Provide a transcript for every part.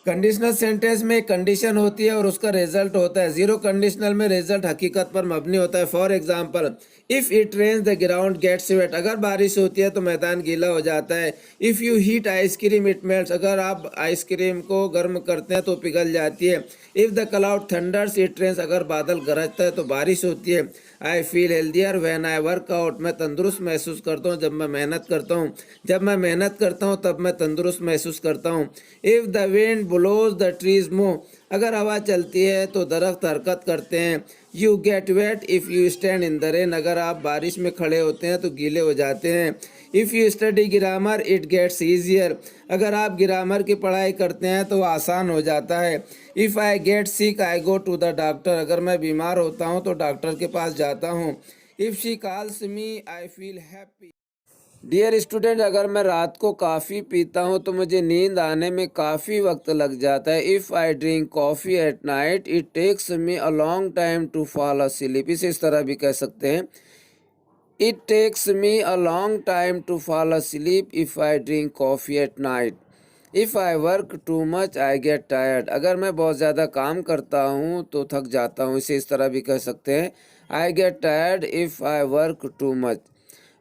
Conditional sentence में condition होती है और उसका रिजल्ट होता है। जीरो कंडीशनल में रिजल्ट हकीकत पर मबनी होता है। For example, if it rains the ground gets wet. अगर बारिश होती है तो मैदान गीला हो जाता है। If you heat ice cream it melts. अगर आप आइसक्रीम को गर्म करते हैं तो पिघल जाती है। If the cloud thunders it rains. अगर बादल गरजता है तो बारिश होती है। I feel healthier when I work out. मैं तंदुरुस्त महसूस करता हूँ जब मैं मेहनत करता हूँ। जब मैं मेहनत करता हूँ तब मैं तंदुरुस्त महसूस करता हूँ। If the wind blows the trees move. अगर हवा चलती है तो दरख्त हरकत करते हैं। You get wet if you stand in the rain. अगर आप बारिश में खड़े होते हैं तो गीले हो जाते हैं। If you study grammar it gets easier. अगर आप ग्रामर की पढ़ाई करते हैं तो आसान हो जाता है। If I get sick I go to the doctor. अगर मैं बीमार होता हूँ तो डॉक्टर के पास जाता हूँ। If she calls me I feel happy. Dear student, अगर मैं रात को कॉफ़ी पीता हूँ तो मुझे नींद आने में काफ़ी वक्त लग जाता है। If I drink coffee at night it takes me a long time to fall asleep. इस तरह भी कह सकते हैं, it takes me a long time to fall asleep if I drink coffee at night. If I work too much I get tired. अगर मैं बहुत ज़्यादा काम करता हूँ तो थक जाता हूँ। इस तरह भी कह सकते हैं, I get tired if I work too much.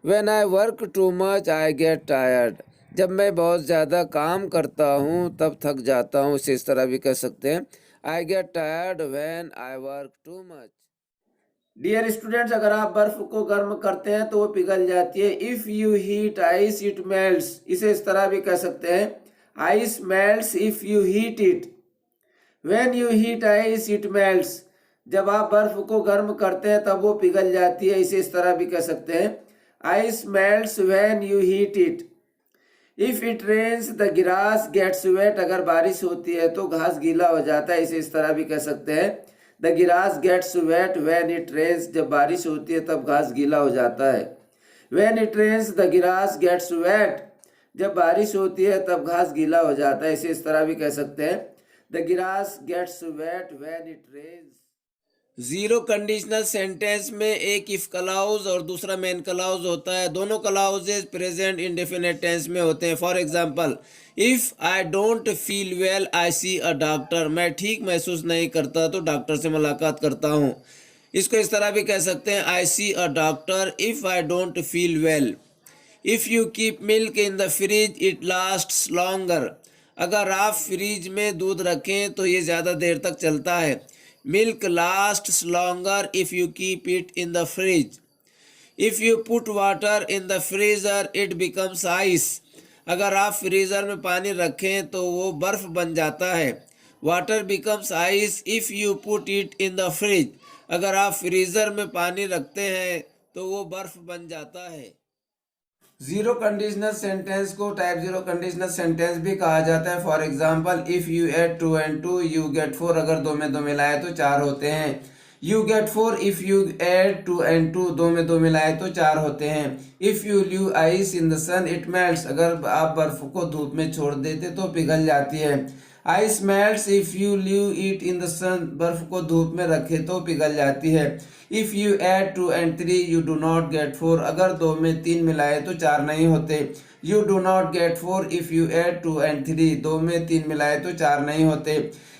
When I work too much I get tired. जब मैं बहुत ज़्यादा काम करता हूँ तब थक जाता हूँ। इस तरह भी कह सकते हैं, I get tired when I work too much. Dear students, अगर आप बर्फ को गर्म करते हैं तो वो पिघल जाती है। If you heat ice it melts. इसे इस तरह भी कह सकते हैं, ice melts if you heat it. When you heat ice it melts. जब आप बर्फ को गर्म करते हैं तब वो पिघल जाती है। इसे इस तरह भी कह सकते हैं, ice melts when you heat it. If it rains the grass gets wet. अगर बारिश होती है तो घास गीला हो जाता है। इसे इस तरह भी कह सकते हैं, the grass gets wet when it rains. जब बारिश होती है तब घास गीला हो जाता है। When it rains the grass gets wet. जब बारिश होती है तब घास गीला हो जाता है। इसे इस तरह भी कह सकते हैं, the grass gets wet when it rains. Zero conditional sentence में एक इफ क्लाउज और दूसरा मेन क्लाउज होता है। दोनों क्लाउजेज प्रेजेंट इंडेफिनिट टेंस में होते हैं। For example, if I don't feel well I see a doctor. मैं ठीक महसूस नहीं करता तो डॉक्टर से मुलाकात करता हूँ। इसको इस तरह भी कह सकते हैं, I see a doctor if I don't feel well. If you keep milk in the fridge it lasts longer. अगर आप फ्रिज में दूध रखें तो ये ज़्यादा देर तक चलता है। Milk lasts longer if you keep it in the fridge. If you put water in the freezer it becomes ice. अगर आप फ्रीज़र में पानी रखें तो वो बर्फ़ बन जाता है। Water becomes ice if you put it in the fridge. अगर आप फ्रीज़र में पानी रखते हैं तो वो बर्फ़ बन जाता है। जीरो कंडीशनल सेंटेंस को टाइप जीरो कंडीशनल सेंटेंस भी कहा जाता है। For example, if you add two and two you get four. अगर दो में दो मिलाए तो चार होते हैं। You get four if you add two and two. दो में दो मिलाए तो चार होते हैं। If you leave ice in the sun it melts. अगर आप बर्फ को धूप में छोड़ देते तो पिघल जाती है। Ice melts if you leave it in the sun. बर्फ को धूप में रखे तो पिघल जाती है। If you add two and three you do not get four. अगर दो में तीन मिलाए तो चार नहीं होते। You do not get four if you add two and three. दो में तीन मिलाए तो चार नहीं होते।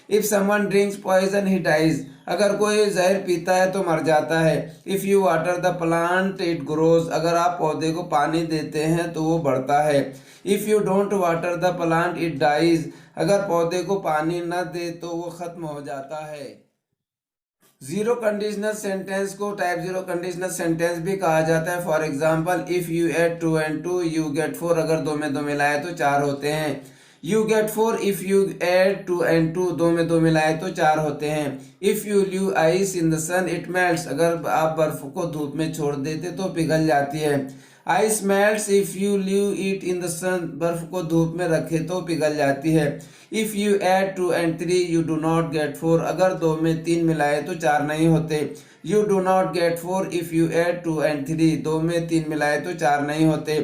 If someone drinks poison he dies. अगर कोई जहर पीता है तो मर जाता है। If you water the plant it grows. अगर आप पौधे को पानी देते हैं तो वो बढ़ता है। If you don't water the plant it dies. अगर पौधे को पानी न दे तो वो खत्म हो जाता है। जीरो कंडीशनल सेंटेंस को टाइप जीरो कंडीशनल सेंटेंस भी कहा जाता है। For example, if you add two and two you get four. अगर दो में दो मिलाए तो चार होते हैं। You get four if you add two and two. दो में दो मिलाए तो चार होते हैं। If you leave ice in the sun it melts. अगर आप बर्फ को धूप में छोड़ देते तो पिघल जाती है। Ice melts if you leave it in the sun. बर्फ को धूप में रखे तो पिघल जाती है। If you add two and three you do not get four. अगर दो में तीन मिलाए तो चार नहीं होते। You do not get four if you add two and three. दो में तीन मिलाए तो चार नहीं होते।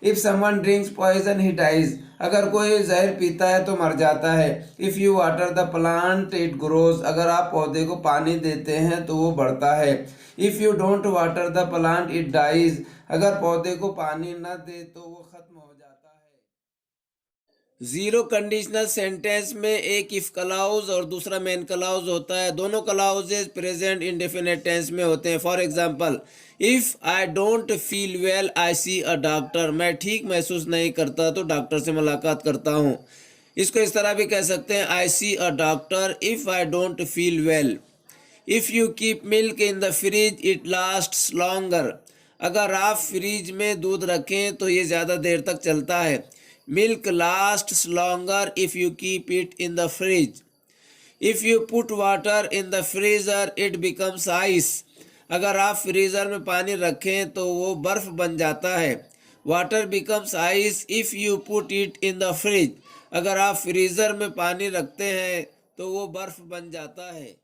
If someone drinks poison he dies. अगर कोई जहर पीता है तो मर जाता है। If you water the plant it grows. अगर आप पौधे को पानी देते हैं तो वो बढ़ता है। If you don't water the plant it dies. अगर पौधे को पानी न दे तो वो खत्म हो जाता है। जीरो कंडीशनल सेंटेंस में एक इफ क्लाउज और दूसरा मेन क्लाउज होता है। दोनों क्लाउजेज प्रेजेंट इंडेफिनिट टेंस में होते हैं। For example, if I don't feel well I see a doctor. मैं ठीक महसूस नहीं करता तो डॉक्टर से मुलाकात करता हूँ। इसको इस तरह भी कह सकते हैं, I see a doctor if I don't feel well. If you keep milk in the fridge it lasts longer. अगर आप फ्रिज में दूध रखें तो ये ज़्यादा देर तक चलता है। Milk lasts longer if you keep it in the fridge. If you put water in the freezer it becomes ice. अगर आप फ्रीज़र में पानी रखें तो वो बर्फ़ बन जाता है। Water becomes ice if you put it in the fridge. अगर आप फ्रीज़र में पानी रखते हैं तो वो बर्फ़ बन जाता है।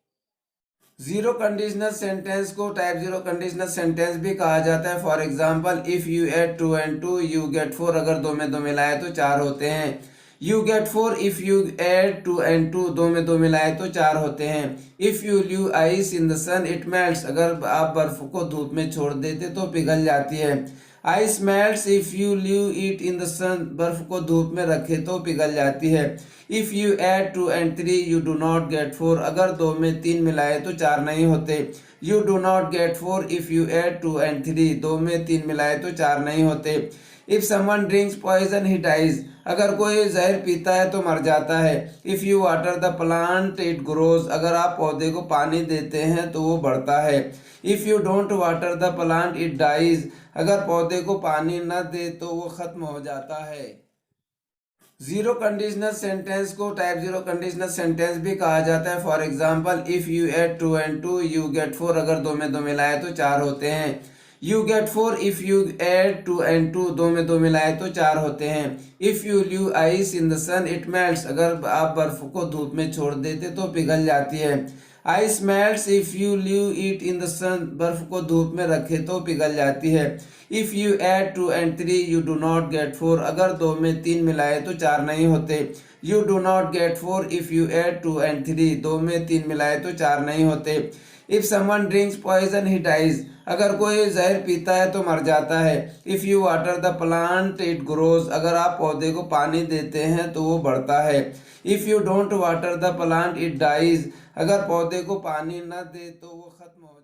जीरो कंडीशनल सेंटेंस को टाइप जीरो कंडीशनल सेंटेंस भी कहा जाता है। For example, if you add 2 and 2 you get 4। अगर दो में दो मिलाए तो चार होते हैं। You get 4 if you add 2 and 2। दो में दो मिलाए तो चार होते हैं। If you leave ice in the sun it melts. अगर आप बर्फ को धूप में छोड़ देते तो पिघल जाती है। Ice melts if you leave it in the sun. बर्फ को धूप में रखे तो पिघल जाती है। If you add 2 and 3 you do not get 4। अगर दो में तीन मिलाए तो चार नहीं होते। You do not get 4 if you add 2 and 3। दो में तीन मिलाए तो चार नहीं होते। If someone drinks poison he dies. अगर कोई जहर पीता है तो मर जाता है। If you water the plant it grows. अगर आप पौधे को पानी देते हैं तो वो बढ़ता है। If you don't water the plant it dies. अगर पौधे को पानी न दे तो वो खत्म हो जाता है। जीरो कंडीशनल सेंटेंस को टाइप जीरो कंडीशनल सेंटेंस भी कहा जाता है। For example, if you add 2 and 2 you get 4। अगर दो में दो मिलाए तो चार होते हैं। You get 4 if you add 2 and 2। दो में दो मिलाए तो चार होते हैं। If you leave ice in the sun it melts. अगर आप बर्फ को धूप में छोड़ देते तो पिघल जाती है। Ice melts if you leave it in the sun. बर्फ को धूप में रखे तो पिघल जाती है। If you add 2 and 3 you do not get 4। अगर दो में तीन मिलाए तो चार नहीं होते। You do not get 4 if you add 2 and 3। दो में तीन मिलाए तो चार नहीं होते। If someone drinks poison he dies. अगर कोई जहर पीता है तो मर जाता है। If you water the plant it grows. अगर आप पौधे को पानी देते हैं तो वो बढ़ता है। If you don't water the plant it dies. अगर पौधे को पानी न दे तो वो खत्म हो